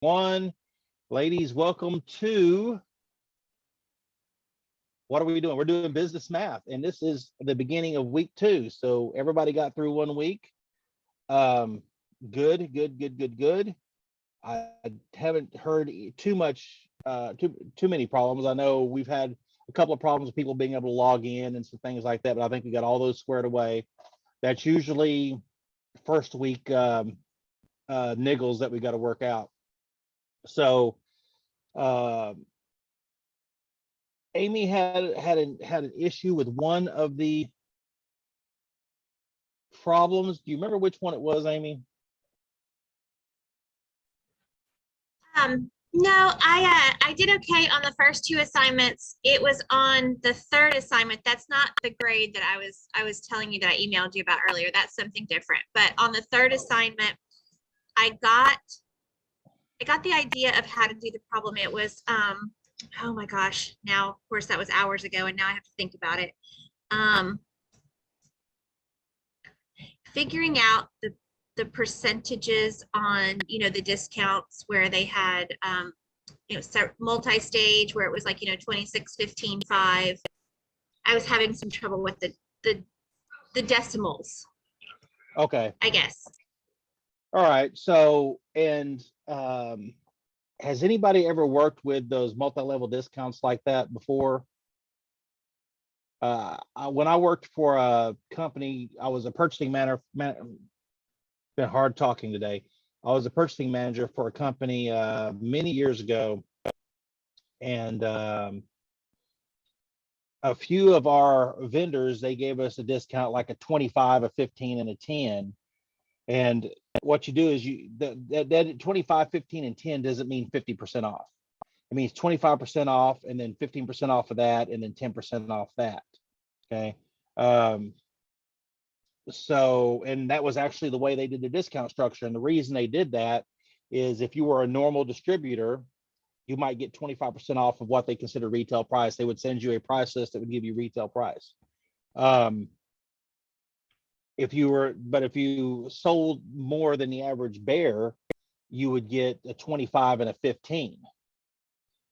One, ladies, welcome to, what are we doing? We're doing business math, and this is the beginning of week 2. So everybody got through 1 week. Good. I haven't heard too many problems. I know we've had a couple of problems with people being able to log in and some things like that, but I think we got all those squared away. That's usually first week niggles that we got to work out. So Amy had an issue with one of the problems. Do you remember which one it was, Amy? No, I did okay on the first 2 assignments. It was on the 3rd assignment. That's not the grade that I was telling you that I emailed you about earlier. That's something different. But on the 3rd assignment, I got the idea of how to do the problem. It was oh my gosh, now of course that was hours ago and now I have to think about it. Figuring out the percentages on, the discounts where they had, multi-stage where it was like, 26, 15, 5. I was having some trouble with the decimals. Okay. I guess. All right. So, and has anybody ever worked with those multi-level discounts like that before? When I worked for a company, I was a purchasing manager. Been hard talking today. I was a purchasing manager for a company many years ago, and a few of our vendors, they gave us a discount like a 25, a 15, and a 10. And what you do is that 25, 15, and 10 doesn't mean 50% off. It means 25% off, and then 15% off of that, and then 10% off that. Okay. So, and that was actually the way they did the discount structure. And the reason they did that is if you were a normal distributor, you might get 25% off of what they consider retail price. They would send you a price list that would give you retail price. If you sold more than the average bear, you would get a 25 and a 15.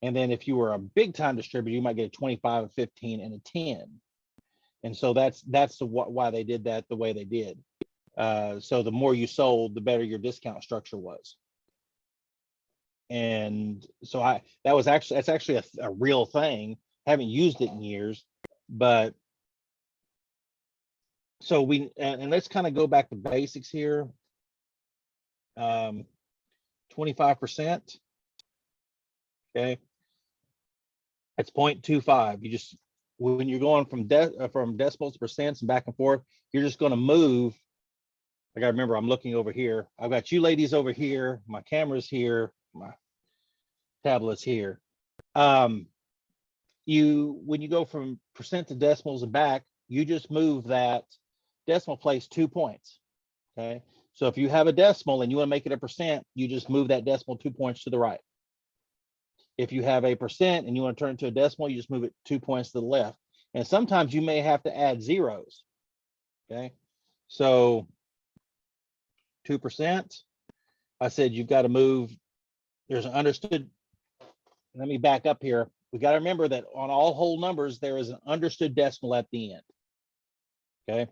And then if you were a big time distributor, you might get a 25, a 15, and a 10. And so that's why they did that the way they did. So the more you sold, the better your discount structure was. And so that's actually a real thing. Haven't used it in years, but so and let's kind of go back to basics here. 25%. Okay. That's 0.25. You just, when you're going from decimals to percents and back and forth, you're just going to move. I got to remember, I'm looking over here. I've got you ladies over here. My camera's here. My tablet's here. When you go from percent to decimals and back, you just move that decimal place 2 points. Okay. So if you have a decimal and you want to make it a percent, you just move that decimal 2 points to the right. If you have a percent and you want to turn it to a decimal, you just move it 2 points to the left. And sometimes you may have to add zeros. Okay. So 2%, I said you've got to move. There's an understood. Let me back up here. We got to remember that on all whole numbers, there is an understood decimal at the end. Okay.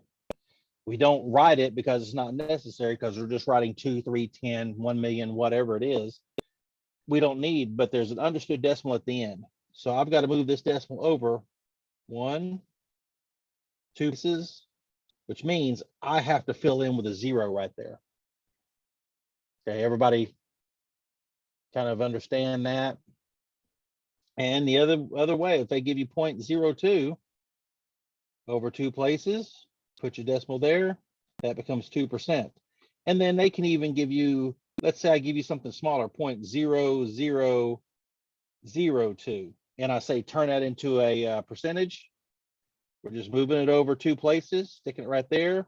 We don't write it because it's not necessary, because we're just writing 2, 3, 10, 1 million, whatever it is. We don't need, but there's an understood decimal at the end. So I've got to move this decimal over 1, 2 pieces, which means I have to fill in with a 0 right there. Okay, everybody kind of understand that? And the other way, if they give you 0.02 over 2 places, put your decimal there, that becomes 2%. And then they can even give you, let's say I give you something smaller, 0.0002, and I say turn that into a percentage. We're just moving it over 2 places, sticking it right there,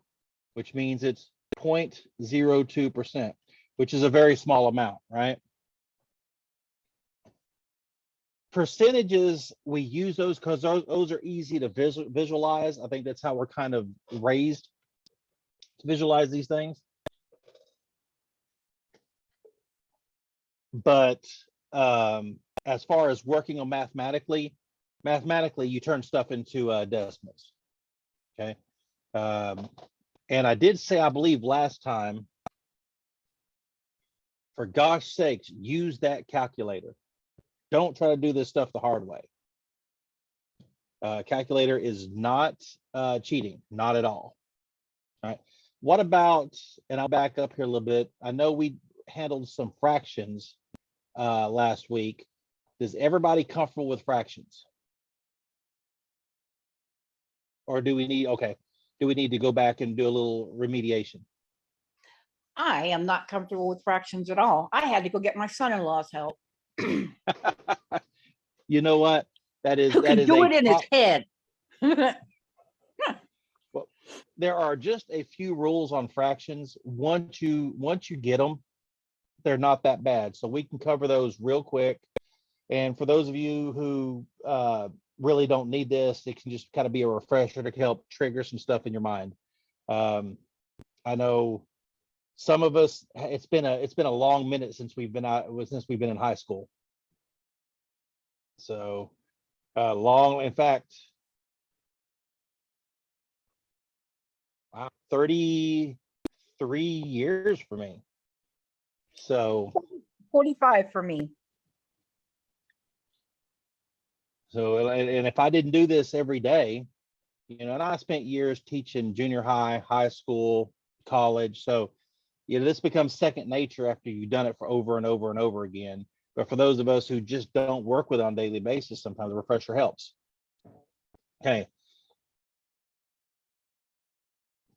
which means it's 0.02%, which is a very small amount, right? Percentages, we use those because those are easy to visualize. I think that's how we're kind of raised to visualize these things. But as far as working on mathematically, you turn stuff into decimals. Okay. And I did say, I believe last time, for gosh sakes, use that calculator. Don't try to do this stuff the hard way. Calculator is not cheating, not at all. All right. What about, and I'll back up here a little bit. I know we handled some fractions last week. Is everybody comfortable with fractions? Or do we need, okay, do we need to go back and do a little remediation? I am not comfortable with fractions at all. I had to go get my son-in-law's help. You know what? That is, Who that can is do a it in his top, head. there are just a few rules on fractions. Once you get them, they're not that bad. So we can cover those real quick. And for those of you who really don't need this, it can just kind of be a refresher to help trigger some stuff in your mind. I know some of us, it's been a long minute since we've been in high school. So long, in fact, 33 years for me. So 45 for me. and if I didn't do this every day, you know, and I spent years teaching junior high, high school, college. So, you know, this becomes second nature after you've done it for over and over and over again. But for those of us who just don't work with it on a daily basis, sometimes a refresher helps. Okay.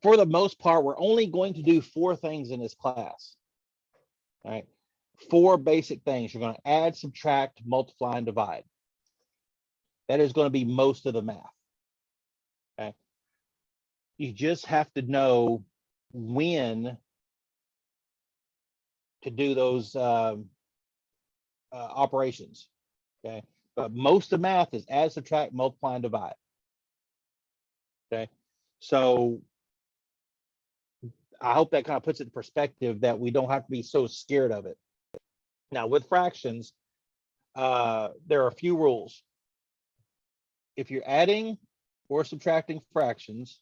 For the most part, we're only going to do 4 things in this class. All right. 4 basic things. You're going to add, subtract, multiply, and divide. That is going to be most of the math. Okay. You just have to know when to do those operations. Okay. But most of math is add, subtract, multiply, and divide. Okay. So I hope that kind of puts it in perspective that we don't have to be so scared of it. Now with fractions, there are a few rules. If you're adding or subtracting fractions,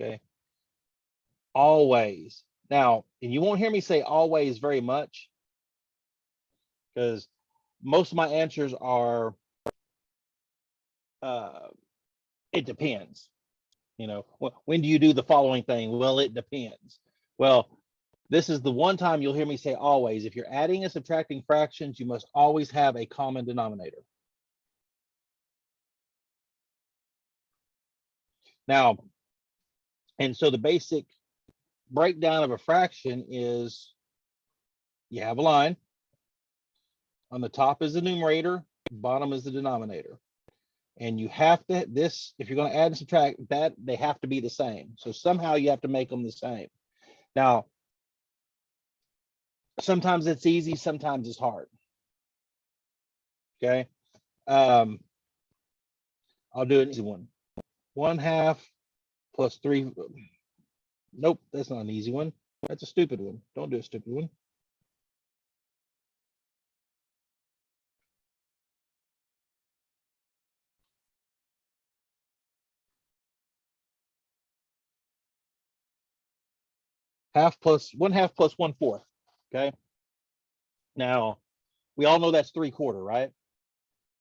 okay, always. Now, and you won't hear me say always very much, because most of my answers are, it depends. You know, when do you do the following thing? Well, it depends. Well, this is the one time you'll hear me say always. If you're adding and subtracting fractions, you must always have a common denominator. Now, and so the basic breakdown of a fraction is you have a line. On the top is the numerator, bottom is the denominator. And you have to, if you're going to add and subtract, that they have to be the same. So somehow you have to make them the same. Now, sometimes it's easy, sometimes it's hard. Okay. I'll do an easy one. 1/2 plus 3. Nope, that's not an easy one. That's a stupid one. Don't do a stupid one. Half plus 1/2 plus 1/4. Okay. Now, we all know that's 3/4, right?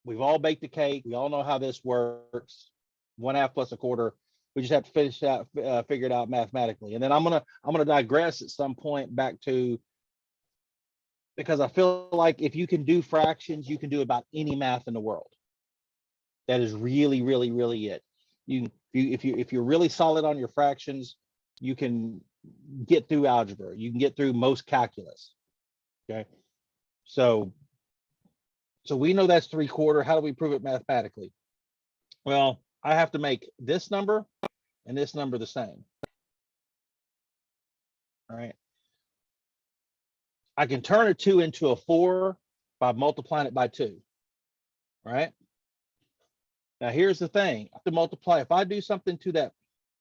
We've all baked a cake. We all know how this works. 1/2 plus 1/4. We just have to figure it out mathematically. And then I'm gonna digress at some point back to, because I feel like if you can do fractions, you can do about any math in the world. That is really, really, really it. If you're really solid on your fractions, you can get through algebra. You can get through most calculus. Okay. So we know that's 3/4. How do we prove it mathematically? Well, I have to make this number and this number the same. All right. I can turn a 2 into a 4 by multiplying it by 2. All right. Now here's the thing. I have to multiply. If I do something to that,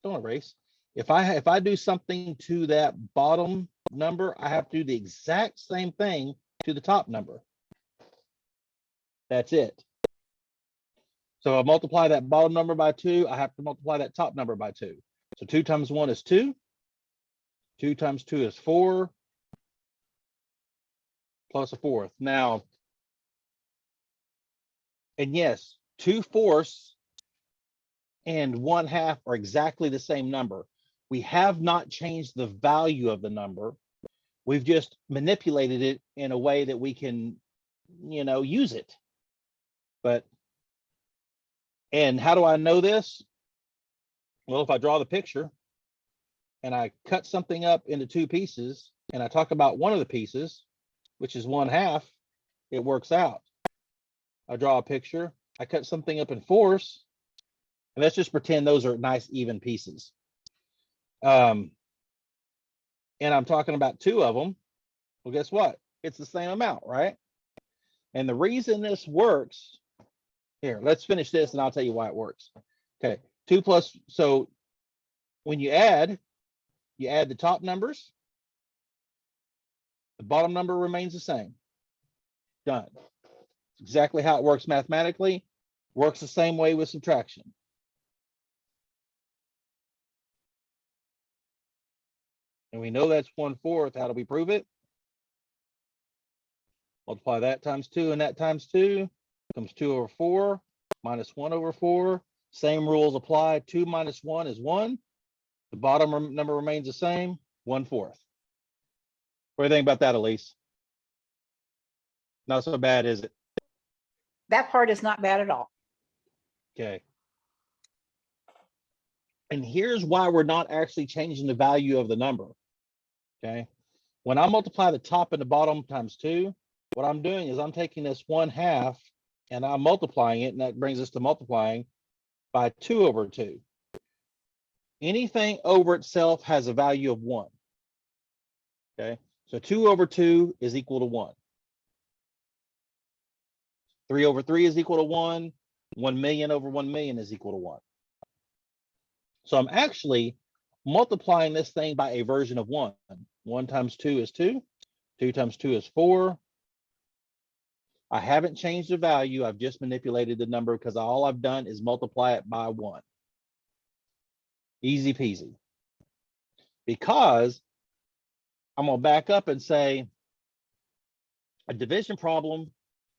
don't erase. If I do something to that bottom number, I have to do the exact same thing to the top number. That's it. So I multiply that bottom number by 2, I have to multiply that top number by 2. So 2 times 1 is 2. 2 times 2 is 4. Plus a fourth. Now, and yes, 2/4 and 1/2 are exactly the same number. We have not changed the value of the number. We've just manipulated it in a way that we can, use it. But, and how do I know this? Well, if I draw the picture and I cut something up into 2 pieces and I talk about one of the pieces, which is 1/2, it works out. I draw a picture, I cut something up in 4s, and let's just pretend those are nice even pieces. And I'm talking about 2 of them. Well, guess what? It's the same amount, right? And the reason this works, here, let's finish this and I'll tell you why it works. Okay, 2 plus, so when you add the top numbers, the bottom number remains the same. Done. Exactly how it works mathematically. Works the same way with subtraction. And we know that's 1/4. How do we prove it? Multiply that times 2 and that times 2 becomes 2/4 minus 1/4. Same rules apply. 2 minus 1 is 1. The bottom number remains the same, 1/4. What do you think about that, Elise? Not so bad, is it? That part is not bad at all. Okay. And here's why we're not actually changing the value of the number. Okay. When I multiply the top and the bottom times 2, what I'm doing is I'm taking this 1/2 and I'm multiplying it, and that brings us to multiplying by 2/2. Anything over itself has a value of 1. Okay. So 2/2 is equal to 1. 3/3 is equal to 1. 1,000,000 over 1,000,000 is equal to 1. So I'm actually multiplying this thing by a version of 1. 1 times 2 is 2. 2 times 2 is 4. I haven't changed the value. I've just manipulated the number because all I've done is multiply it by 1. Easy peasy. Because I'm going to back up and say a division problem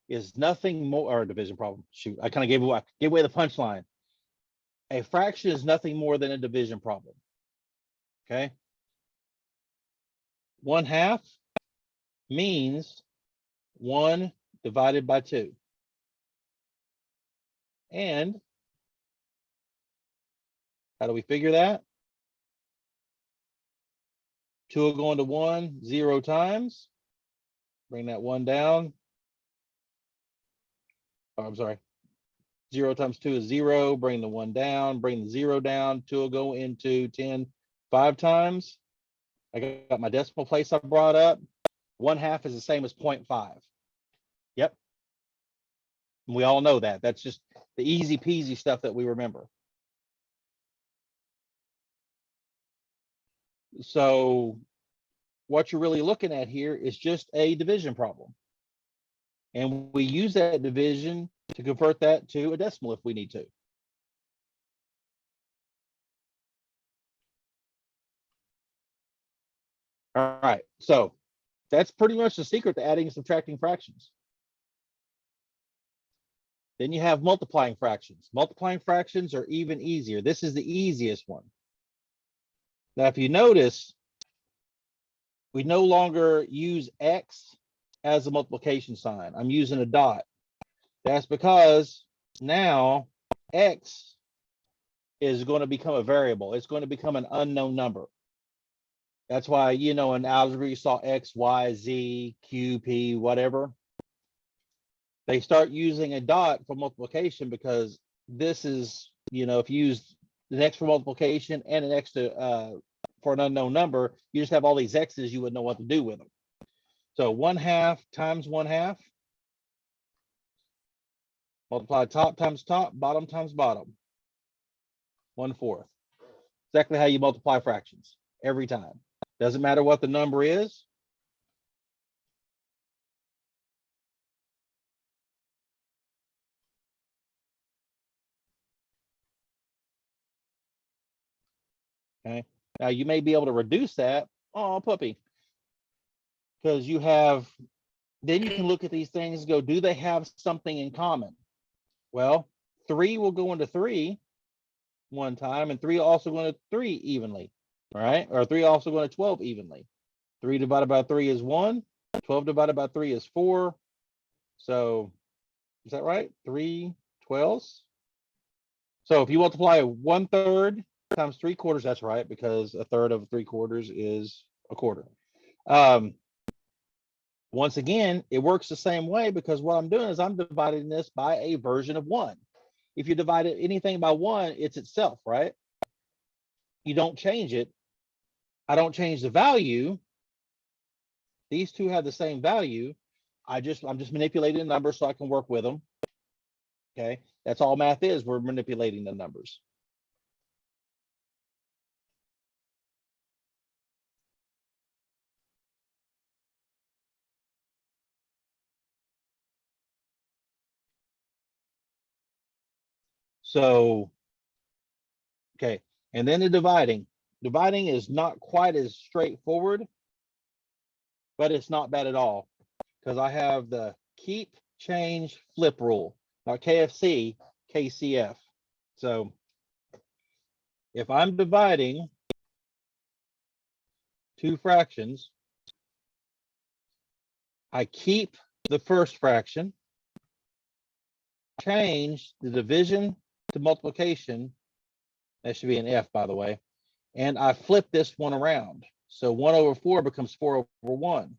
is nothing more, or a division problem. Shoot, I kind of gave away the punchline. A fraction is nothing more than a division problem. Okay. 1/2 means 1 divided by 2. And how do we figure that? 2 will go into 1 0 times. Bring that 1 down. Oh, I'm sorry. 0 times 2 is 0. Bring the 1 down. Bring the 0 down. 2 will go into 10 5 times. I got my decimal place I brought up. 1/2 is the same as 0.5. Yep. And we all know that. That's just the easy peasy stuff that we remember. So what you're really looking at here is just a division problem. And we use that division to convert that to a decimal if we need to. All right, so that's pretty much the secret to adding and subtracting fractions. Then you have multiplying fractions. Multiplying fractions are even easier. This is the easiest one. Now, if you notice, we no longer use X as a multiplication sign. I'm using a dot. That's because now X is going to become a variable. It's going to become an unknown number. That's why, in algebra, you saw X, Y, Z, Q, P, whatever. They start using a dot for multiplication because this is, if you use the X for multiplication and an X for an unknown number, you just have all these X's, you wouldn't know what to do with them. So 1/2 times 1/2. Multiply top times top, bottom times bottom. 1/4. Exactly how you multiply fractions every time. Doesn't matter what the number is. Okay. Now you may be able to reduce that. Oh, puppy. Because you have, then you can look at these things and go, do they have something in common? Well, 3 will go into 3 one time, and 3 also going to 3 evenly, all right? Or 3 also going to 12 evenly. 3 divided by 3 is 1. 12 divided by 3 is 4. So is that right? 3 12s. So if you multiply 1/3 times 3/4, that's right, because 1/3 of 3/4 is a quarter. Once again, it works the same way, because what I'm doing is I'm dividing this by a version of 1. If you divide anything by 1, it's itself, right? You don't change it. I don't change the value. These two have the same value. I'm just manipulating the numbers so I can work with them. Okay, that's all math is. We're manipulating the numbers. So, okay, and then the dividing. Dividing is not quite as straightforward, but it's not bad at all, because I have the keep, change, flip rule. Not KFC, KCF. So if I'm dividing two fractions, I keep the first fraction, change the division to multiplication. That should be an F, by the way. And I flip this one around. So 1/4 becomes 4/1.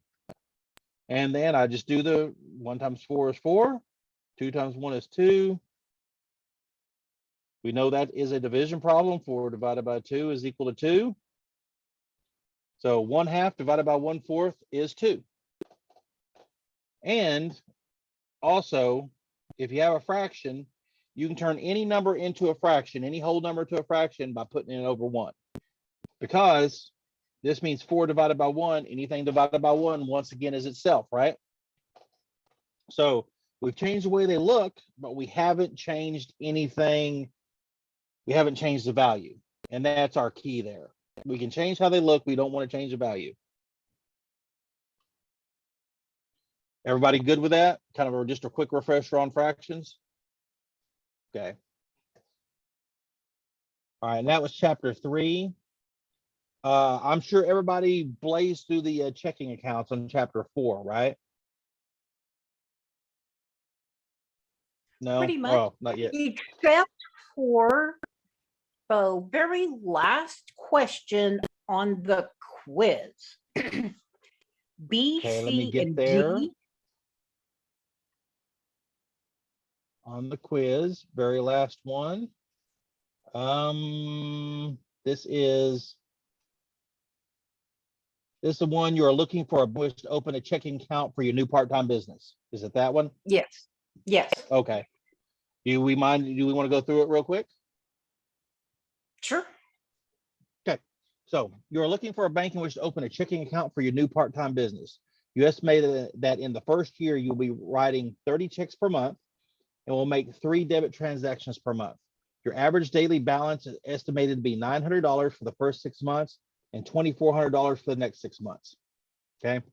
And then I just do the 1 times 4 is 4. 2 times 1 is 2. We know that is a division problem. 4 divided by 2 is equal to 2. So 1/2 divided by 1/4 is 2. And also, if you have a fraction, you can turn any number into a fraction, any whole number to a fraction, by putting it over 1. Because this means 4 divided by 1, anything divided by 1, once again, is itself, right? So we've changed the way they look, but we haven't changed anything. We haven't changed the value. And that's our key there. We can change how they look. We don't want to change the value. Everybody good with that? Kind of just a quick refresher on fractions. Okay. All right, and that was chapter 3. I'm sure everybody blazed through the checking accounts on chapter 4, right? No? Pretty much. Oh, not yet. Except for the very last question on the quiz. B, Okay, let me C, get and there. D. On the quiz, very last one. This is the one you are looking for a wish to open a checking account for your new part-time business. Is it that one? Yes. Yes. Okay. Do we want to go through it real quick? Sure. Okay. So you're looking for a bank in which to open a checking account for your new part-time business. You estimate that in the first year, you'll be writing 30 checks per month and will make 3 debit transactions per month. Your average daily balance is estimated to be $900 for the first 6 months and $2,400 for the next 6 months. Okay.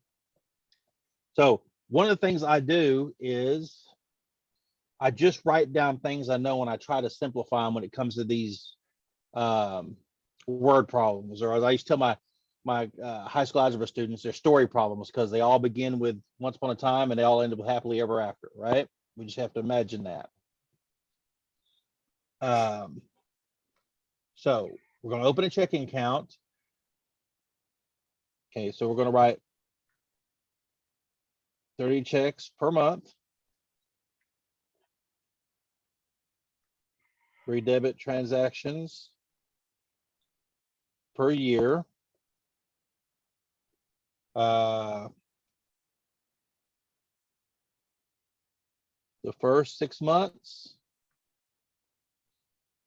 So one of the things I do is I just write down things I know, and I try to simplify them when it comes to these word problems, or as I used to tell my high school algebra students, they're story problems, because they all begin with once upon a time and they all end up happily ever after, right? We just have to imagine that. So we're going to open a checking account. Okay, so we're going to write 30 checks per month. 3 debit transactions per year. The first 6 months,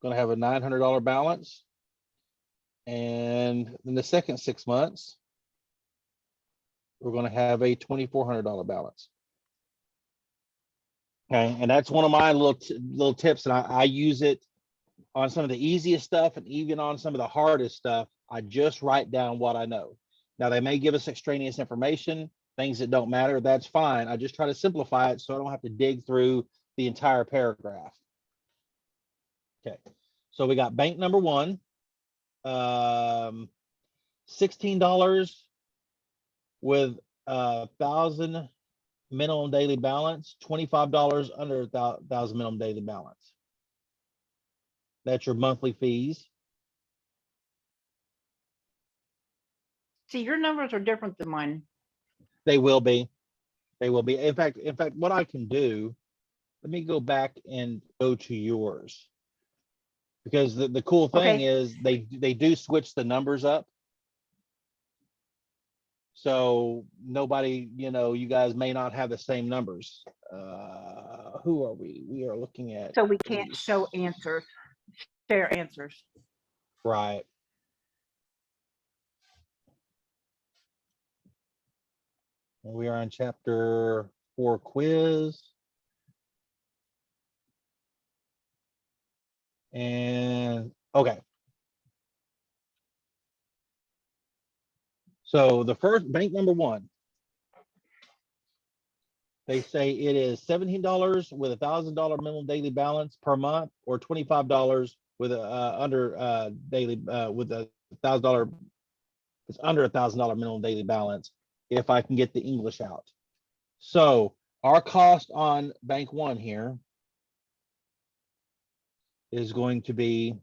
going to have a $900 balance. And in the second 6 months, we're gonna have a $2,400 balance. Okay, and that's one of my little tips, and I use it on some of the easiest stuff and even on some of the hardest stuff. I just write down what I know. Now, they may give us extraneous information, things that don't matter. That's fine. I just try to simplify it so I don't have to dig through the entire paragraph. Okay, so we got bank number one, $16 with 1,000 minimum daily balance, $25 under 1,000 minimum daily balance. That's your monthly fees. See, your numbers are different than mine. They will be. They will be. In fact, what I can do, let me go back and go to yours. Because the cool thing Okay. is they do switch the numbers up. So nobody, you guys may not have the same numbers. Who are we? We are looking at. So we can't Elise. show answers, share answers. Right. We are on chapter 4 quiz. And okay. So the first bank number one, they say it is $17 with $1,000 minimum daily balance per month, or $25 with under daily with $1,000. It's under $1,000 minimum daily balance if I can get the English out. So our cost on bank one here is going to be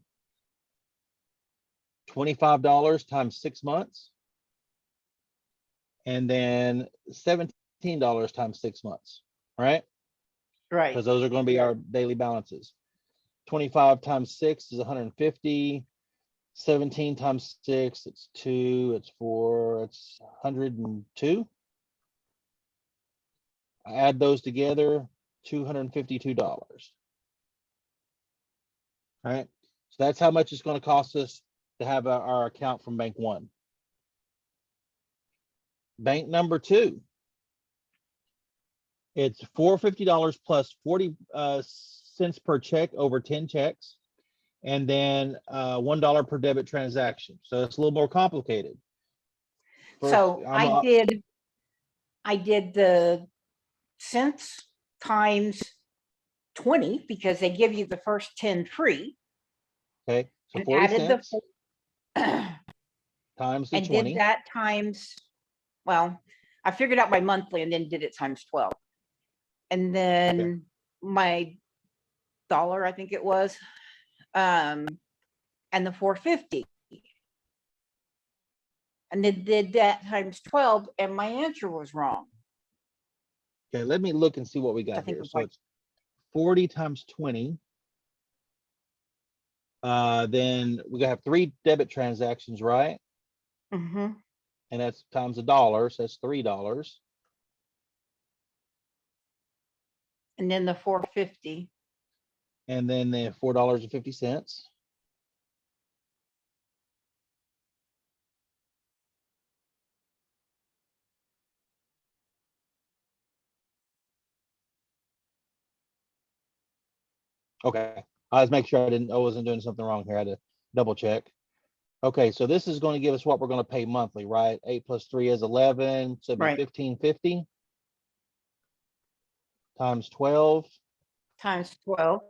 $25 times 6 months, and then $17 times 6 months, right? Right. Because those are going to be our daily balances. 25 times 6 is 150. 17 times 6, it's 2, it's 4, it's 102. I add those together, $252. All right. So that's how much it's going to cost us to have our account from bank one. Bank number two, it's $450 plus 40 cents per check over 10 checks, and then $1 per debit transaction. So it's a little more complicated. So I did the cents times 20 because they give you the first 10 free. Okay, so And 40 added cents the times the and 20. did that times, well, I figured out my monthly and then did it times 12. And then my dollar, I think it was, and the 450. And then did that times 12, and my answer was wrong. Okay, let me look and see what we I got think it here. was So like- it's 40 times 20. Then we have 3 debit transactions, right? Mhm. And that's times $1, so that's $3. And then the 450. And then the $4.50. Okay, I was make sure I wasn't doing something wrong here. I had to double check. Okay, so this is going to give us what we're going to pay monthly, right? 8 plus 3 is 11, so it'd be Right. $1,550 times 12, Times 12.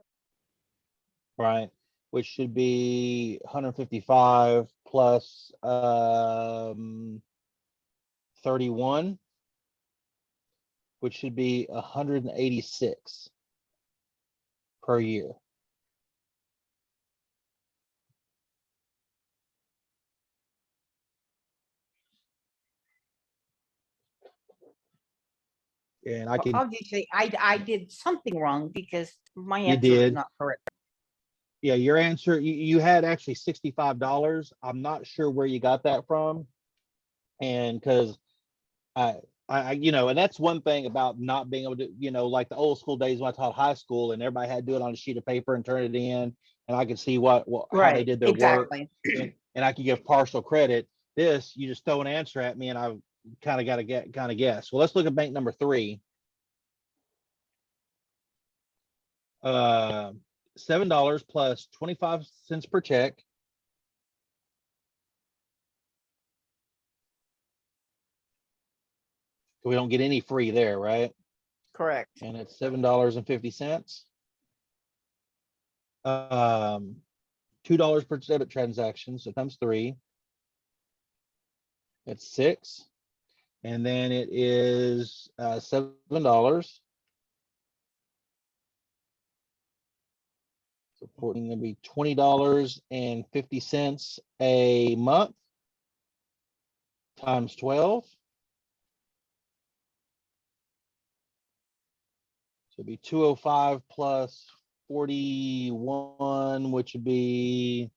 right? Which should be 155 plus 31, which should be 186 per year. And I Well, can, obviously, I did something wrong because my You answer is did. not correct. yeah, your answer, you had actually $65. I'm not sure where you got that from. And because I, and that's one thing about not being able to, like the old school days when I taught high school and everybody had to do it on a sheet of paper and turn it in, and I could see how they Right. did their work, Exactly. and I could give partial credit. This, you just throw an answer at me and kind of got to kind of guess. Well, let's look at bank number 3. $7 plus 25 cents per check. We don't get any free there, right? Correct. And it's $7.50. $2 per debit transaction, so times 3. It's 6. And then it is $7. So going to be $20.50 a month times 12. So it'd be 205 plus 41, which would be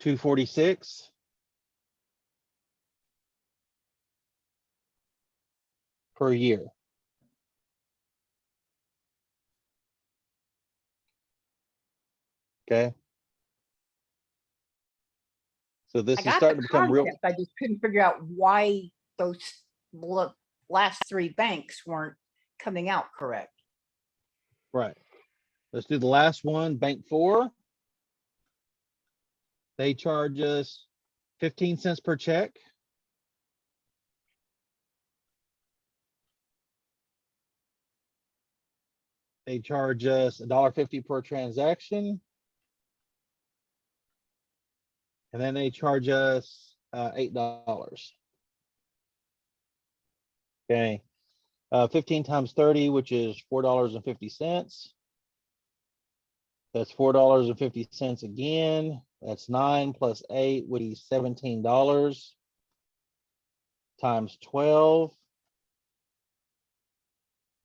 246 per year. Okay. So this I is got starting the to become real. concept. I just couldn't figure out why those last 3 banks weren't coming out correct. Right. Let's do the last one, bank 4. They charge us 15 cents per check. They charge us $1.50 per transaction. And then they charge us $8. Okay. 15 times 30, which is $4.50. That's $4.50 again. That's 9 plus 8 would be $17 times 12.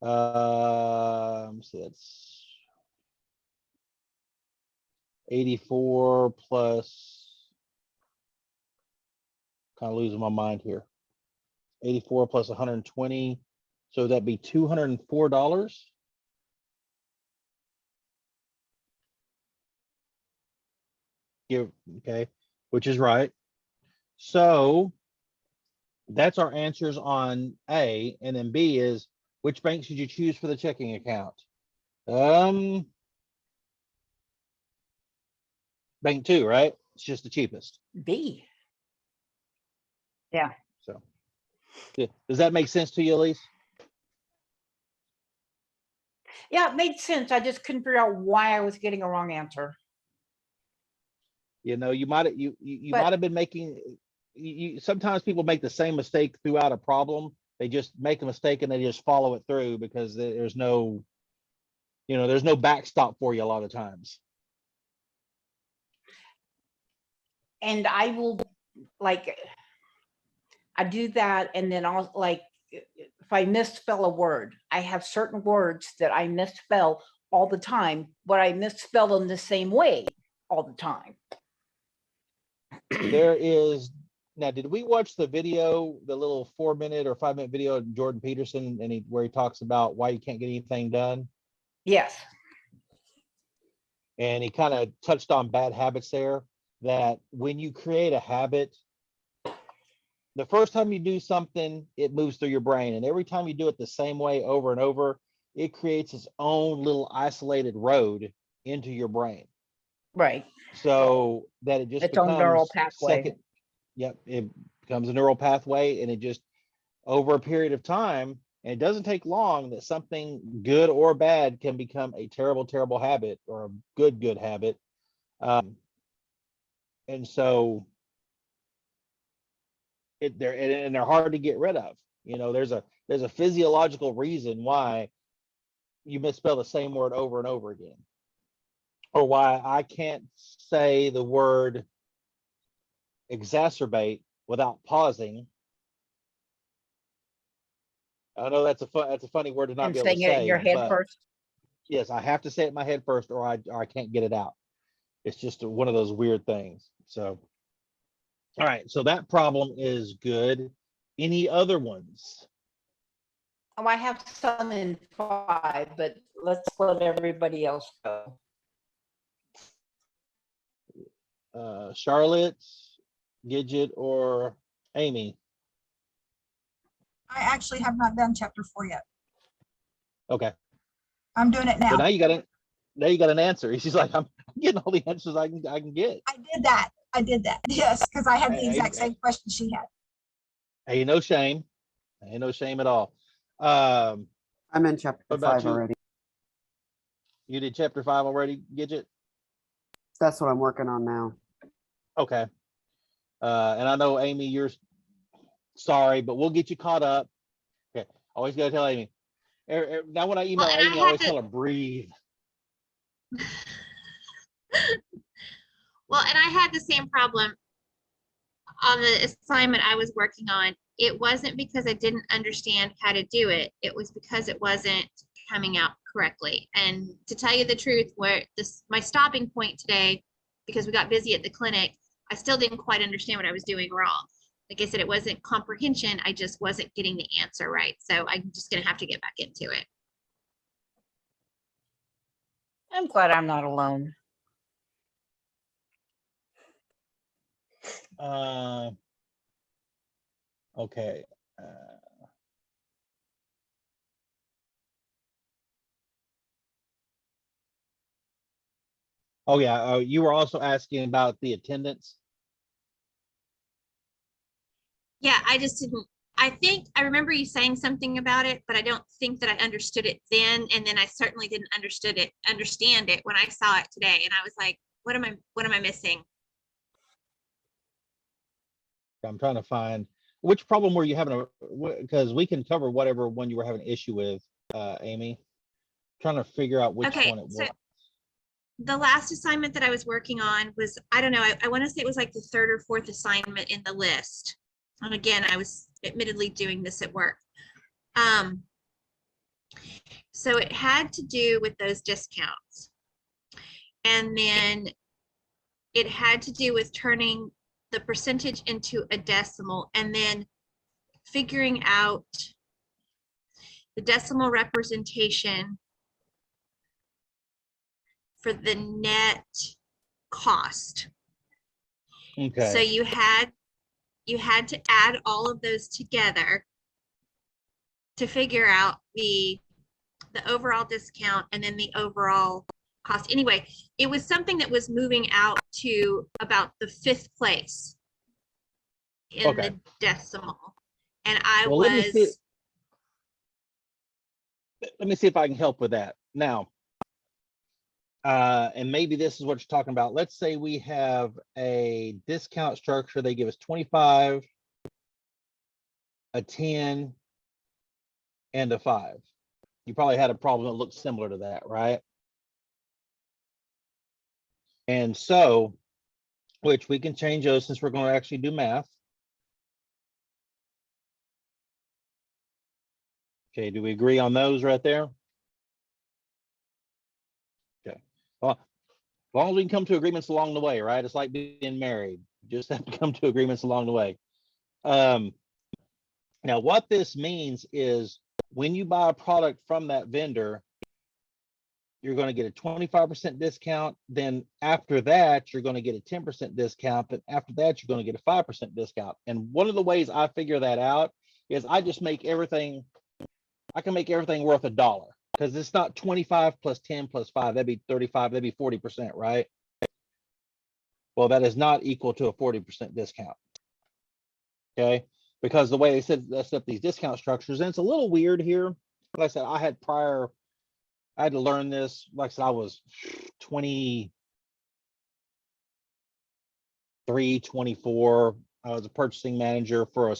So that's 84 plus, kind of losing my mind here. 84 plus 120. So that'd be $204. Give, okay, which is right. So that's our answers on A, and then B is which bank should you choose for the checking account? Bank 2, right? It's just the cheapest. B. So does that make sense to you, Elise? Yeah, it made sense. I just couldn't figure out why I was getting a wrong answer. You know, you might you But- might have been making sometimes people make the same mistake throughout a problem. They just make a mistake and they just follow it through because there's no, there's no backstop for you a lot of times. And I will, like, I do that, and then I'll, like, if I misspell a word, I have certain words that I misspell all the time, but I misspell them the same way all the time. There is now. Did we watch the video, the little 4-minute or 5-minute video of Jordan Peterson, and where he talks about why you can't get anything done? Yes. And he kind of touched on bad habits there. That when you create a habit, the first time you do something, it moves through your brain, and every time you do it the same way over and over, it creates its own little isolated road into your brain. Right. So that it just Its own neural becomes pathway. second. Yep, it becomes a neural pathway, and it just over a period of time, and it doesn't take long, that something good or bad can become a terrible, terrible habit or a good, good habit. And so they're hard to get rid of. There's a physiological reason why you misspell the same word over and over again, or why I can't say the word exacerbate without pausing. I know that's a funny word to not And be able to saying it in say, your head but first. yes, I have to say it in my head first, or I can't get it out. It's just one of those weird things. So, all right, so that problem is good. Any other ones? Oh, I have some in 5, but let's let everybody else go. Charlotte, Gidget, or Amy? I actually have not done chapter 4 yet. Okay, I'm doing it so now. now you got it. Now you got an answer. She's like, I'm getting all the answers I can get. I did that. I did that. Yes, because I had the Hey, exact hey, same question she had. Ain't no shame. Ain't no shame at all. Um, I'm in chapter what about 5 you? already. You did chapter 5 already, Gidget? That's what I'm working on now. Okay. And I know Amy, you're sorry, but we'll get you caught up. Okay. Always gotta tell Amy. Now when I email and I Amy, I had always to- tell her breathe. Well, and I had the same problem on the assignment I was working on. It wasn't because I didn't understand how to do it. It was because it wasn't coming out correctly. And to tell you the truth, my stopping point today, because we got busy at the clinic, I still didn't quite understand what I was doing wrong. Like I said, it wasn't comprehension. I just wasn't getting the answer right. So I'm just gonna have to get back into it. I'm glad I'm not alone. Okay. Oh yeah, you were also asking about the attendance. Yeah, I just didn't, I think, I remember you saying something about it, but I don't think that I understood it then. And then I certainly didn't understand it when I saw it today. And I was like, what am I missing? I'm trying to find which problem were you having because we can cover whatever one you were having an issue with, Amy. Trying to figure out which Okay, one it so was. the last assignment that I was working on was, I don't know, I want to say it was like the third or fourth assignment in the list. And again, I was admittedly doing this at work. So it had to do with those discounts. And then it had to do with turning the percentage into a decimal and then figuring out the decimal representation for the net cost. So Okay. you had to add all of those together to figure out the overall discount and then the overall cost. Anyway, it was something that was moving out to about the 5th place in Okay. the decimal. And I Well, let me see. was, Let me see if I can help with that. Now, and maybe this is what you're talking about. Let's say we have a discount structure. They give us 25, a 10, and a 5. You probably had a problem that looked similar to that, right? And so, which we can change those since we're going to actually do math. Okay, do we agree on those right there? Okay. Well, as long as we can come to agreements along the way, right? It's like being married. You just have to come to agreements along the way. Now, what this means is when you buy a product from that vendor, you're going to get a 25% discount. Then after that, you're going to get a 10% discount. But after that, you're going to get a 5% discount. And one of the ways I figure that out is I just make everything, I can make everything worth $1 because it's not 25 plus 10 plus 5. That'd be 35. That'd be 40%, right? Well, that is not equal to a 40% discount. Okay. Because the way they set up these discount structures, and it's a little weird here. Like I said, I had to learn this. Like I said, I was 23, 24. I was a purchasing manager for a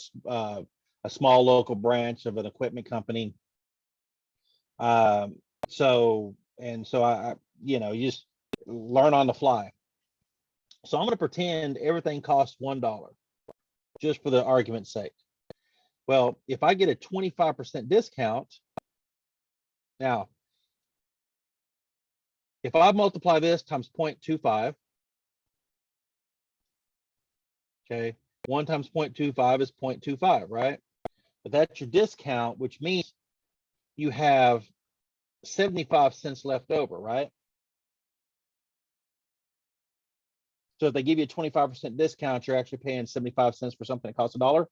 small local branch of an equipment company. So I, you just learn on the fly. So I'm going to pretend everything costs $1 just for the argument's sake. Well, if I get a 25% discount, now, if I multiply this times 0.25, okay, 1 times 0.25 is 0.25, right? But that's your discount, which means you have 75 cents left over, right? So if they give you a 25% discount, you're actually paying 75 cents for something that costs $1.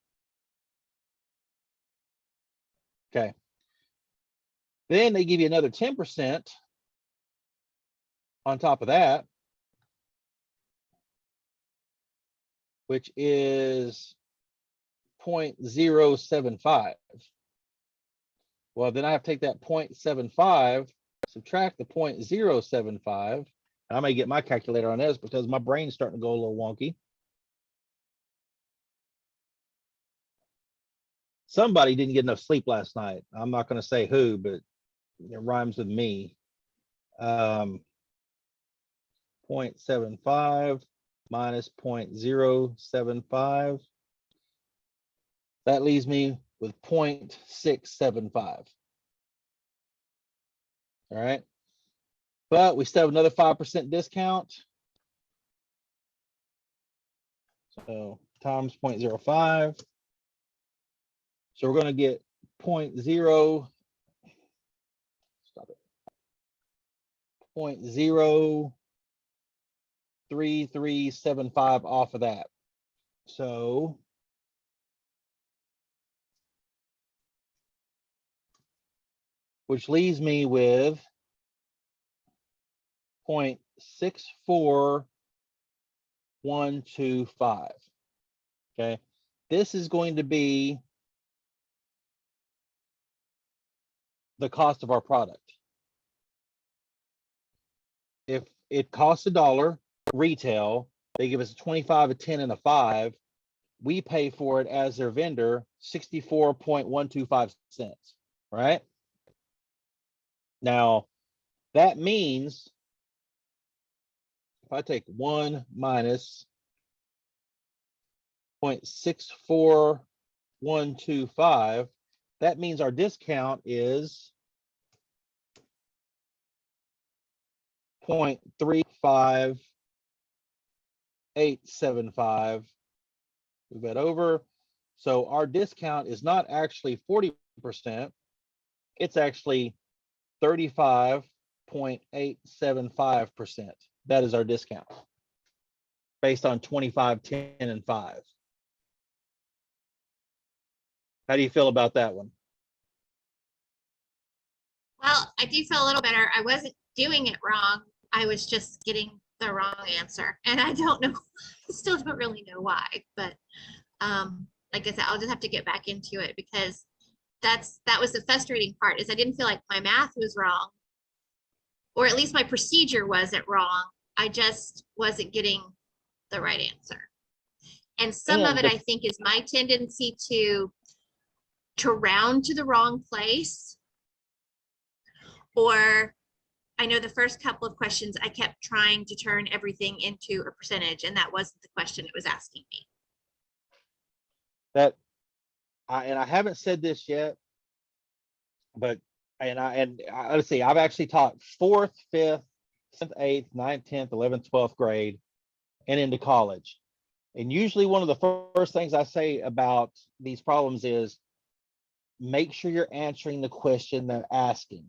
Okay. Then they give you another 10% on top of that, which is 0.075. Well, then I have to take that 0.75, subtract the 0.075. I may get my calculator on this because my brain's starting to go a little wonky. Somebody didn't get enough sleep last night. I'm not going to say who, but it rhymes with me. 0.75 minus 0.075. That leaves me with 0.675. All right. But we still have another 5% discount. So times 0.05. So we're going to get 0.0. Stop it. 0.03375 off of that. So which leaves me with 0.64125. Okay, this is going to be the cost of our product. If it costs $1 retail, they give us a 25, a 10, and a 5. We pay for it as their vendor 64.125 cents, right? Now, that means if I take 1 minus 0.64125, that means our discount is 0.35875. Move that over. So our discount is not actually 40%. It's actually 35.875%. That is our discount based on 25, 10, and 5. How do you feel about that one? Well, I do feel a little better. I wasn't doing it wrong. I was just getting the wrong answer. And I don't know, I still don't really know why, but like I said, I'll just have to get back into it because that was the frustrating part is I didn't feel like my math was wrong, or at least my procedure wasn't wrong. I just wasn't getting the right answer. And some of it, I think, is my tendency to round to the wrong place. Or I know the first couple of questions, I kept trying to turn everything into a percentage, and that wasn't the question it was asking me. That I haven't said this yet, but let's see, I've actually taught 4th, 5th, 7th, 8th, 9th, 10th, 11th, 12th grade and into college. And usually one of the first things I say about these problems is make sure you're answering the question they're asking.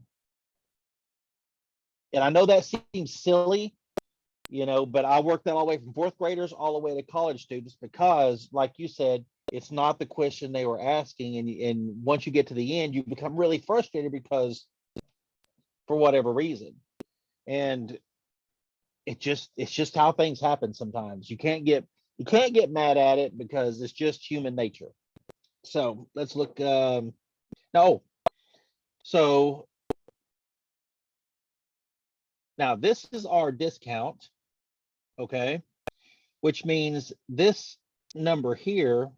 And I know that seems silly, you know, but I work that all the way from 4th graders all the way to college students because, like you said, it's not the question they were asking. And once you get to the end, you become really frustrated because for whatever reason. And it's just how things happen sometimes. You can't get mad at it because it's just human nature. So let's look. No. So now this is our discount, okay? Which means this number here,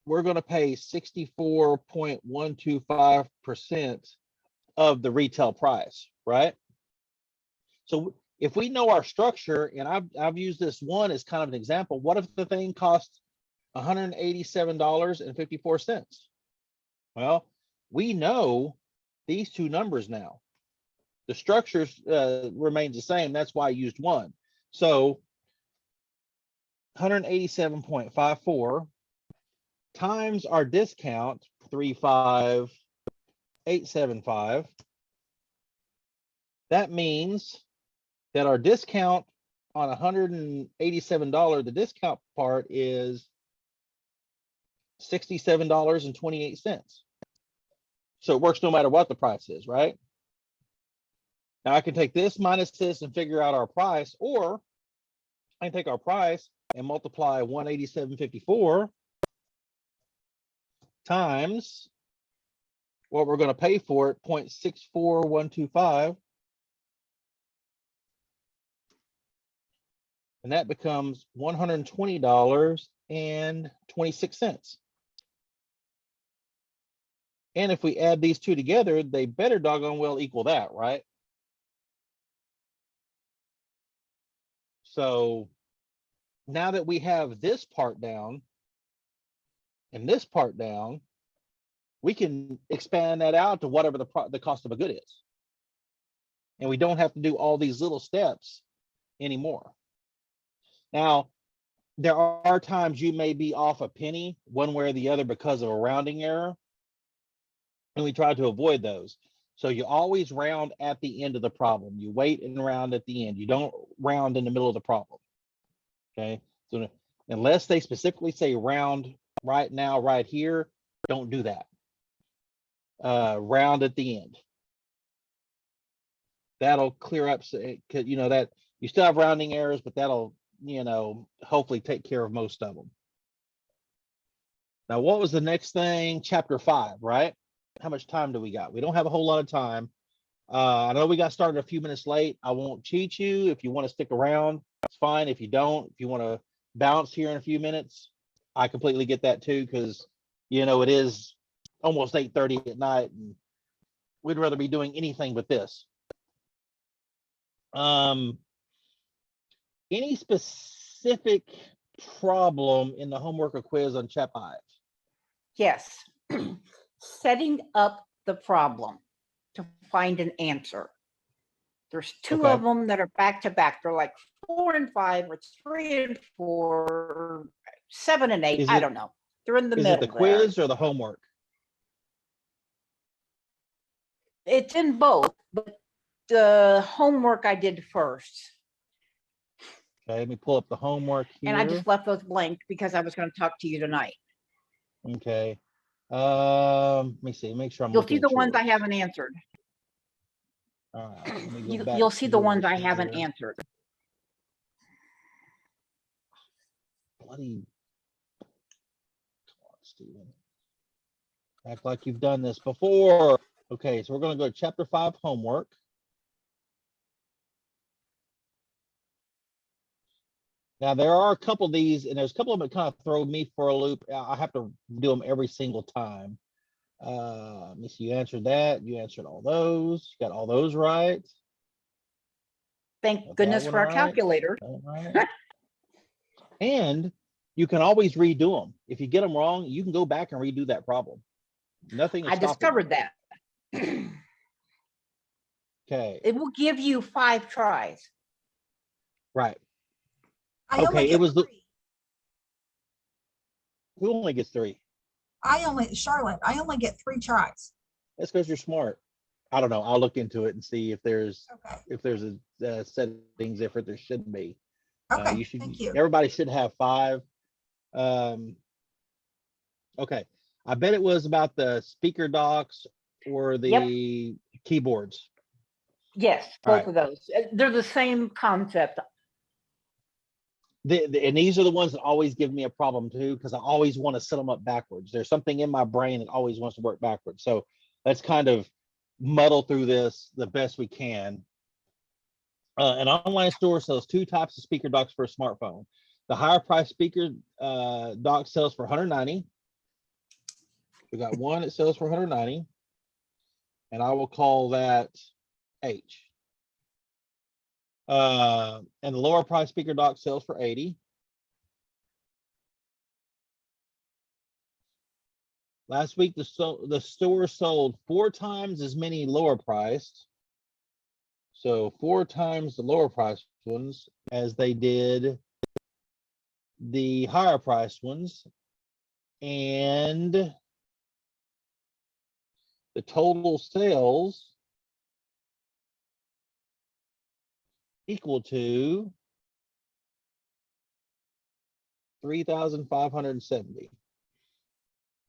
we're going to pay 64.125% of the retail price, right? So if we know our structure, and I've used this one as kind of an example, what if the thing costs $187.54? Well, we know these two numbers now. The structure remains the same. That's why I used one. So 187.54 times our discount, 35875. That means that our discount on $187, the discount part is $67.28. So it works no matter what the price is, right? Now I can take this minus this and figure out our price, or I can take our price and multiply 187.54 times what we're going to pay for it, 0.64125. And that becomes $120.26. And if we add these two together, they better doggone well equal that, right? So now that we have this part down and this part down, we can expand that out to whatever the cost of a good is. And we don't have to do all these little steps anymore. Now, there are times you may be off a penny one way or the other because of a rounding error. And we try to avoid those. So you always round at the end of the problem. You wait and round at the end. You don't round in the middle of the problem. Okay. So unless they specifically say round right now, right here, don't do that. Round at the end. That'll clear up, you know, that you still have rounding errors, but that'll, you know, hopefully take care of most of them. Now, what was the next thing? Chapter 5, right? How much time do we got? We don't have a whole lot of time. I know we got started a few minutes late. I won't cheat you. If you want to stick around, it's fine. If you don't, if you want to bounce here in a few minutes, I completely get that too, because, you know, it is almost 8:30 at night and we'd rather be doing anything but this. Any specific problem in the homework or quiz on Chap 5? Yes. Setting up the problem to find an answer. There's two Okay. of them that are back to back. They're like 4 and 5 or 3 and 4, 7 and 8. Is I it- don't know. They're in the Is middle it the there. quiz or the homework? It's in both, but the homework I did first. Okay, let me pull up the homework here. And I just left those blank because I was going to talk to you tonight. Okay. Let me see, make sure I'm You'll looking see the at ones I yours. haven't answered. All right, let me go back You'll see to the ones yours I haven't here. answered. Bloody. Come on, Steven. Act like you've done this before. Okay, so we're gonna go to chapter 5 homework. Now, there are a couple of these, and there's a couple of them that kind of throw me for a loop. I have to do them every single time. Let me see, you answered that. You answered all those. You got all those right. Thank Got that goodness one for a right. calculator. All right. And you can always redo them. If you get them wrong, you can go back and redo that problem. Nothing is I stopping you. discovered that. Okay, It will give you 5 tries. right. I only Okay, it get was the- 3. Who only gets 3? Charlotte, I only get 3 tries. That's because you're smart. I don't know. I'll look into it and see if there's Okay, a settings different. There shouldn't be. okay, You should. thank you. Everybody should have 5. Okay. I bet it was about the speaker docks or the keyboards. Yes, All both of those. They're the same concept. And these are the ones that always give me a problem too, because I always want to set them up backwards. There's something in my brain that always wants to work backwards. So let's kind of muddle through this the best we can. An online store sells 2 types of speaker docks for a smartphone. The higher price speaker dock sells for $190. We got one that sells for $190, and I will call that H. And the lower price speaker dock sells for $80. Last week, the store sold 4 times as many lower priced. So 4 times the lower priced ones as they did the higher priced ones. And the total sales equal to 3,570.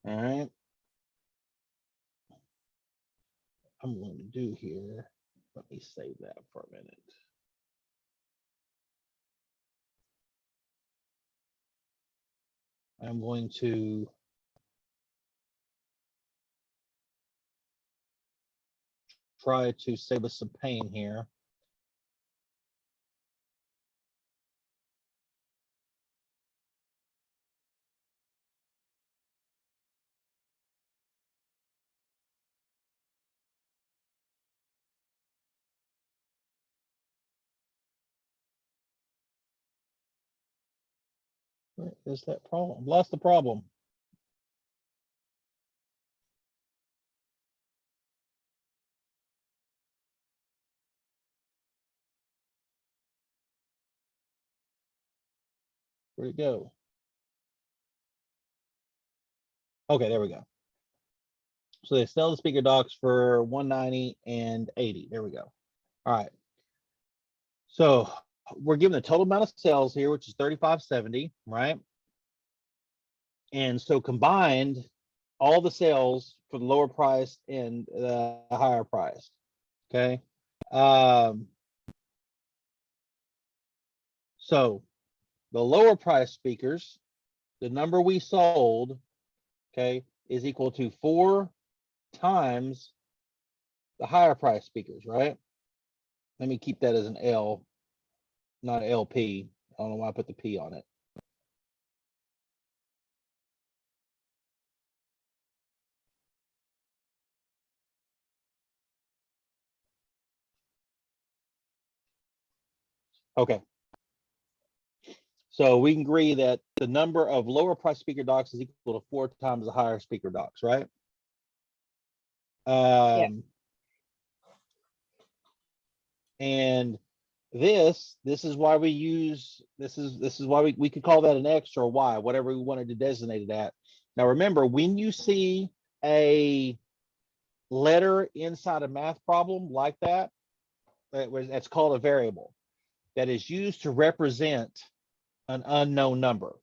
All right. I'm going to do here, let me save that for a minute. I'm going to try to save us some pain here. Where is that problem? Lost the problem. Where'd it go? Okay, there we go. So they sell the speaker docks for 190 and 80. There we go. All right. So we're given the total amount of sales here, which is 3570, right? And so combined, all the sales for the lower price and the higher price. Okay. So the lower price speakers, the number we sold, okay, is equal to 4 times the higher price speakers, right? Let me keep that as an L, not an LP. I don't know why I put the P on it. Okay. So we can agree that the number of lower price speaker docks is equal to 4 times the higher speaker docks, right? And this is why we use, this is why we could call that an X or a Y, whatever we wanted to designate it at. Now remember, when you see a letter inside a math problem like that, that's called a variable that is used to represent an unknown number.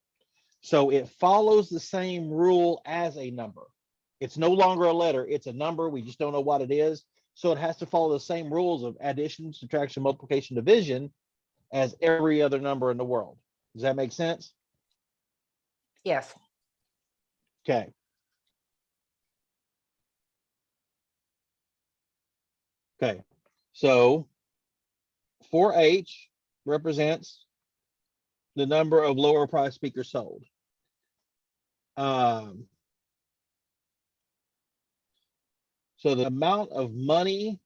So it follows the same rule as a number. It's no longer a letter, it's a number. We just don't know what it is. So it has to follow the same rules of addition, subtraction, multiplication, division as every other number in the world. Does that make sense? Yes. Okay. Okay. So 4H represents the number of lower price speakers sold. So the amount of money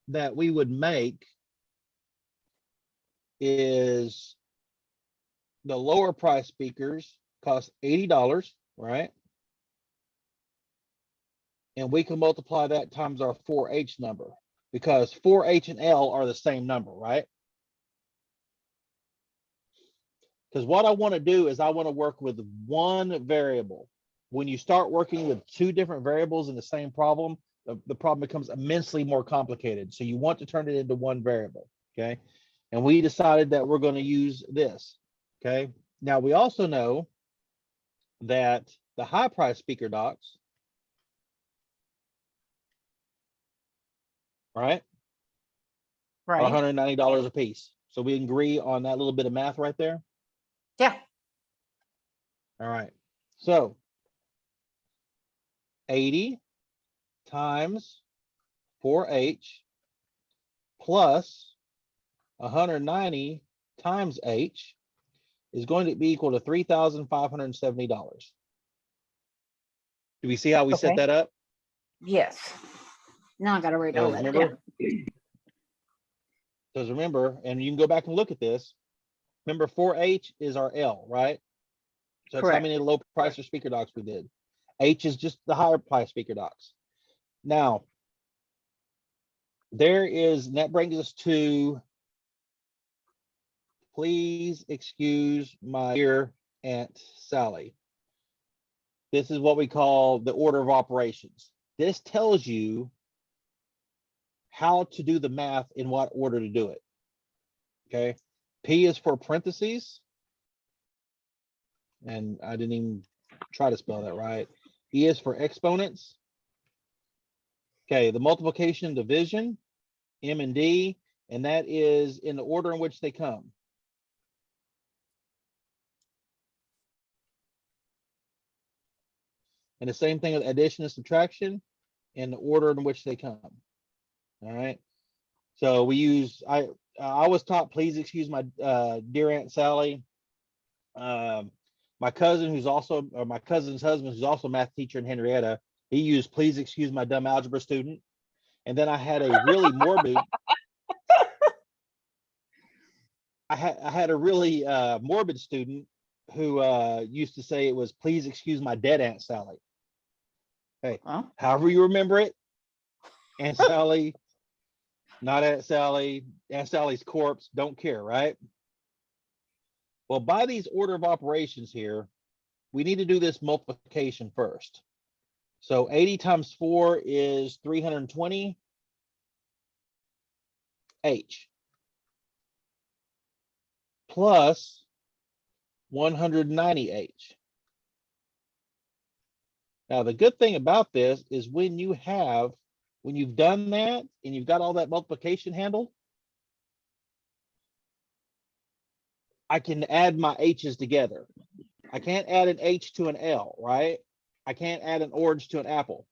that we would make is the lower price speakers cost $80, right? And we can multiply that times our 4H number because 4H and L are the same number, right? Because what I want to do is I want to work with one variable. When you start working with 2 different variables in the same problem, the problem becomes immensely more complicated. So you want to turn it into one variable, okay? And we decided that we're going to use this, okay? Now we also know that the high price speaker docks, right, are Right. $190 a piece. So we agree on that little bit of math right there. Yeah. All right. So 80 times 4H plus 190 times H is going to be equal to $3,570. Do we see how we set Okay. that up? Yes. Now I gotta write all Because that remember, down. because remember, and you can go back and look at this. Remember, 4H is our L, right? So that's how Correct. many low price or speaker docks we did. H is just the higher price speaker docks. Now, there is, and that brings us to, please excuse my dear Aunt Sally. This is what we call the order of operations. This tells you how to do the math in what order to do it. Okay. P is for parentheses. And I didn't even try to spell that right. E is for exponents. Okay, the multiplication division, M and D, and that is in the order in which they come. And the same thing with addition and subtraction in the order in which they come. All right. So we use, I was taught, please excuse my dear Aunt Sally. My cousin who's also, or my cousin's husband who's also a math teacher in Henrietta, he used, please excuse my dumb algebra student. And then I had a really morbid, I had a really morbid student who used to say it was, please excuse my dead Aunt Sally. Hey, Well, however you remember it, Aunt Sally, not Aunt Sally, Aunt Sally's corpse, don't care, right? Well, by these order of operations here, we need to do this multiplication first. So 80 times 4 is 320 H plus 190 H. Now, the good thing about this is when you've done that and you've got all that multiplication handled, I can add my H's together. I can't add an H to an L, right? I can't add an orange to an apple.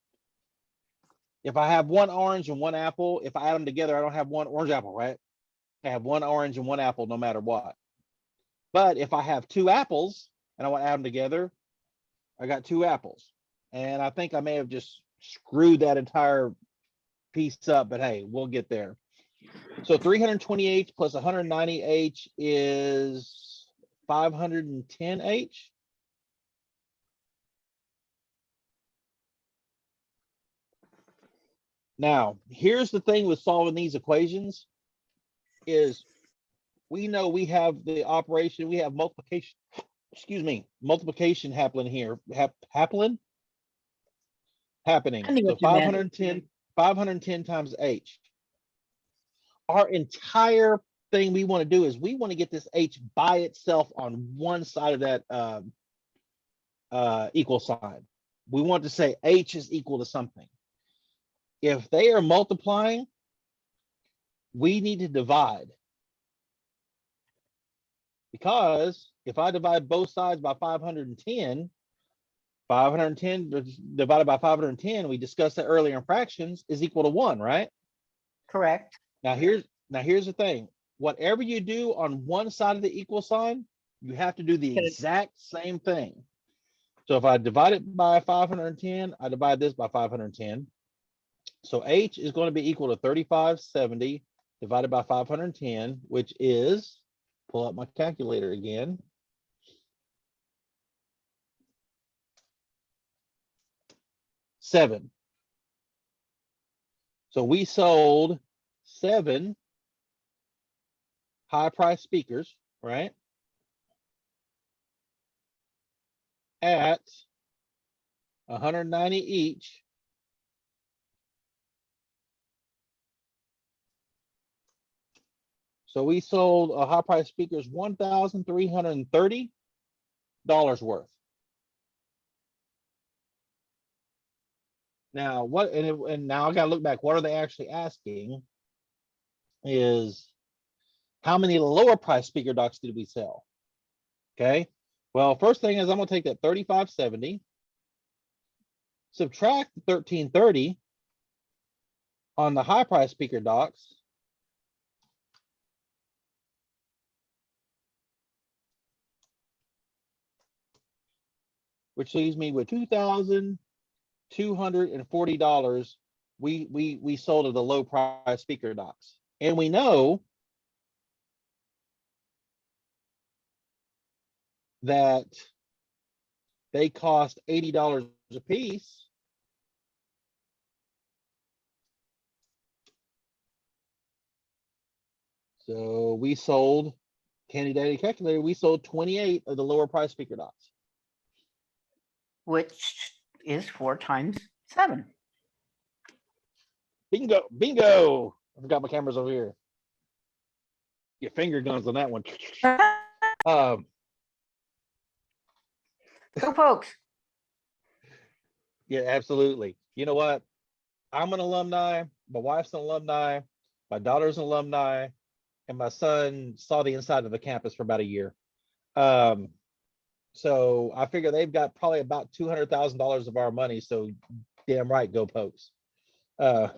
If I have one orange and one apple, if I add them together, I don't have one orange apple, right? I have one orange and one apple no matter what. But if I have two apples and I want to add them together, I got two apples. And I think I may have just screwed that entire piece up, but hey, we'll get there. So 320H plus 190H is 510H. Now, here's the thing with solving these equations is we know we have the operation, we have multiplication, excuse me, multiplication happening here, happening. I knew So what you meant. 510 times H. Our entire thing we want to do is we want to get this H by itself on one side of that equal sign. We want to say H is equal to something. If they are multiplying, we need to divide. Because if I divide both sides by 510, 510 divided by 510, we discussed that earlier in fractions, is equal to 1, right? Correct. Now here's the thing. Whatever you do on one side of the equal sign, you have to do the Okay. exact same thing. So if I divide it by 510, I divide this by 510. So H is going to be equal to 3570 divided by 510, which is, pull up my calculator again. Seven. So we sold 7 high price speakers, right? At 190 each. So we sold a high price speakers $1,330 worth. Now what, and now I gotta look back, what are they actually asking is how many lower price speaker docks did we sell? Okay, well, first thing is I'm gonna take that 3570, subtract the 1330 on the high price speaker docks. Which leaves me with $2,240 we sold at the low price speaker docks. And we know that they cost $80 a piece. So we sold, Candy Daddy calculator, we sold 28 of the lower price speaker docks. Which is 4 times 7. Bingo, bingo. I forgot my cameras over here. Get finger guns on that one. Go folks. Yeah, absolutely. You know what? I'm an alumni, my wife's an alumni, my daughter's an alumni, and my son saw the inside of the campus for about a year. So I figure they've got probably about $200,000 of our money, so damn right, go Pokes. So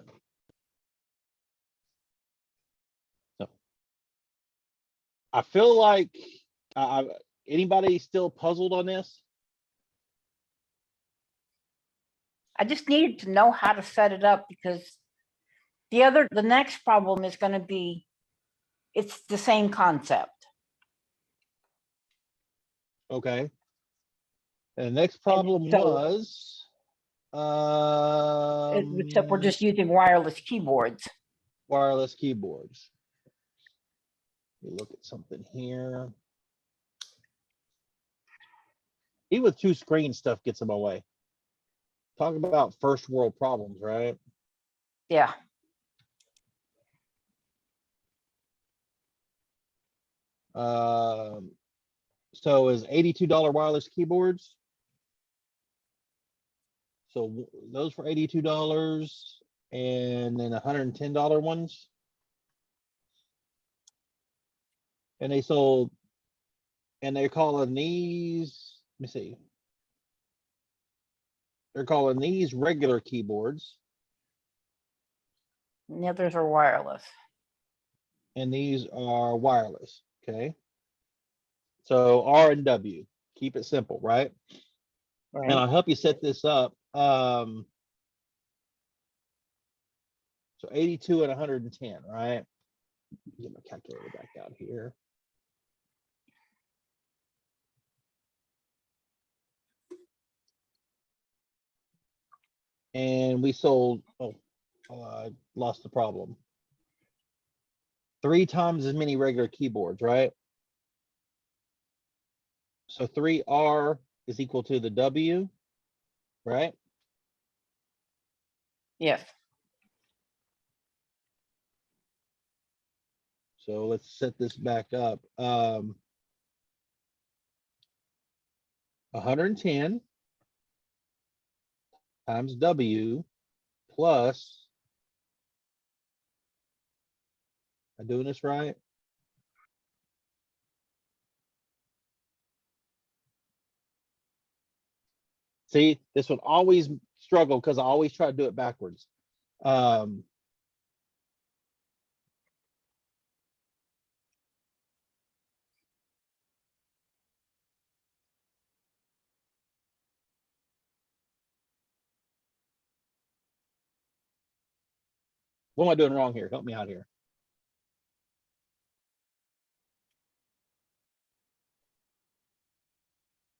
I feel like, anybody still puzzled on this? I just needed to know how to set it up because the next problem is gonna be, it's the same concept. Okay. And the next problem so- was, Except we're just using wireless keyboards. wireless keyboards. Let me look at something here. Even with two screen stuff gets in my way. Talk about first world problems, right? Yeah, So is $82 wireless keyboards. So those for $82 and then $110 ones. And they sold, and they're calling these, let me see. They're calling these regular keyboards and the others are wireless. and these are wireless, okay? So R and W, keep it simple, right? And Right. I'll help you set this up. So 82 and 110, right? Get my calculator back out here. And we sold, I lost the problem. 3 times as many regular keyboards, right? So 3R is equal to the W, right? Yes. So let's set this back up. 110 times W plus, am I doing this right? See, this would always struggle because I always try to do it backwards. What am I doing wrong here? Help me out here.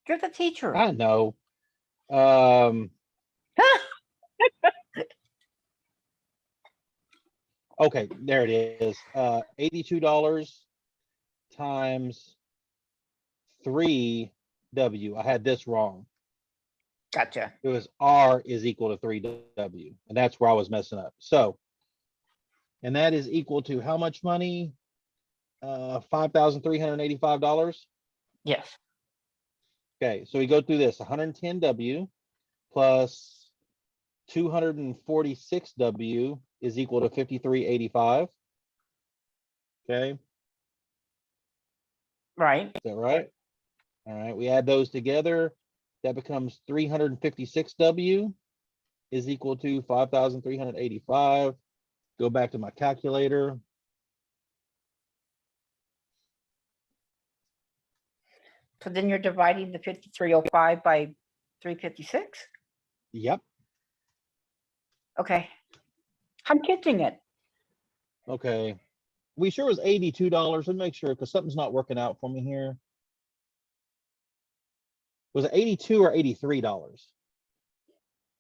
You're the teacher. I know. Okay, there it is. $82 times 3W. I had this wrong. Gotcha. It was R is equal to 3W, and that's where I was messing up. So, and that is equal to how much money? $5,385. Yes. Okay, so we go through this 110W plus 246W is equal to 5385. Okay, Right. is that right? All right, we add those together. That becomes 356W is equal to 5,385. Go back to my calculator. So then you're dividing the 5305 by 356? Yep. Okay. I'm catching it. Okay. We sure was $82. Let me make sure because something's not working out for me here. Was it 82 or $83?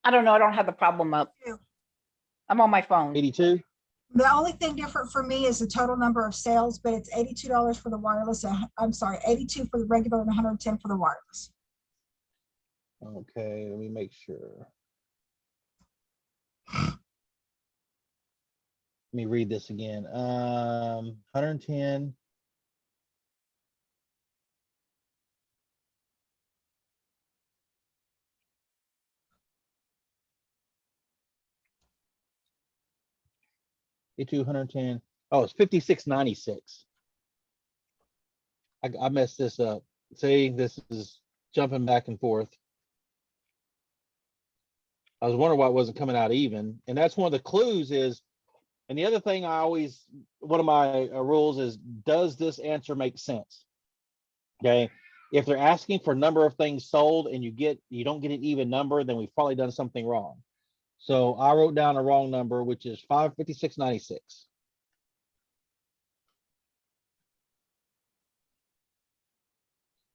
I don't know. I don't have the problem up. Yeah. I'm on my phone. 82? The only thing different for me is the total number of sales, but it's $82 for the wireless. I'm sorry, 82 for the regular and 110 for the wireless. Okay, let me make sure. Let me read this again. 110. 8210. Oh, it's 5696. I messed this up. See, this is jumping back and forth. I was wondering why it wasn't coming out even. And that's one of the clues is, and the other thing I always, one of my rules is, does this answer make sense? Okay. If they're asking for number of things sold and you don't get an even number, then we've probably done something wrong. So I wrote down a wrong number, which is 556.96.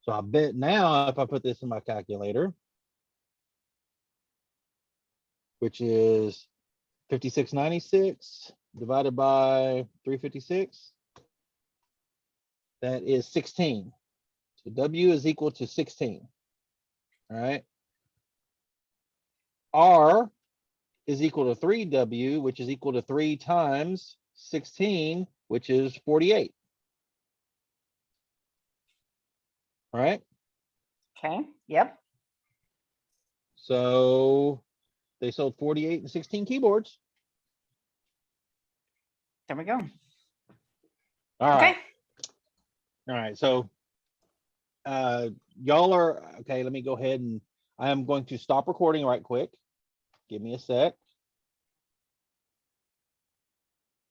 So I bet now if I put this in my calculator, which is 56.96 divided by 356, that is 16. So W is equal to 16. All right. R is equal to 3W, which is equal to 3 times 16, which is 48. All right. Okay, yep. So they sold 48 and 16 keyboards. There we go. All Okay. right. All right. So y'all are okay. Let me go ahead and I am going to stop recording right quick. Give me a sec.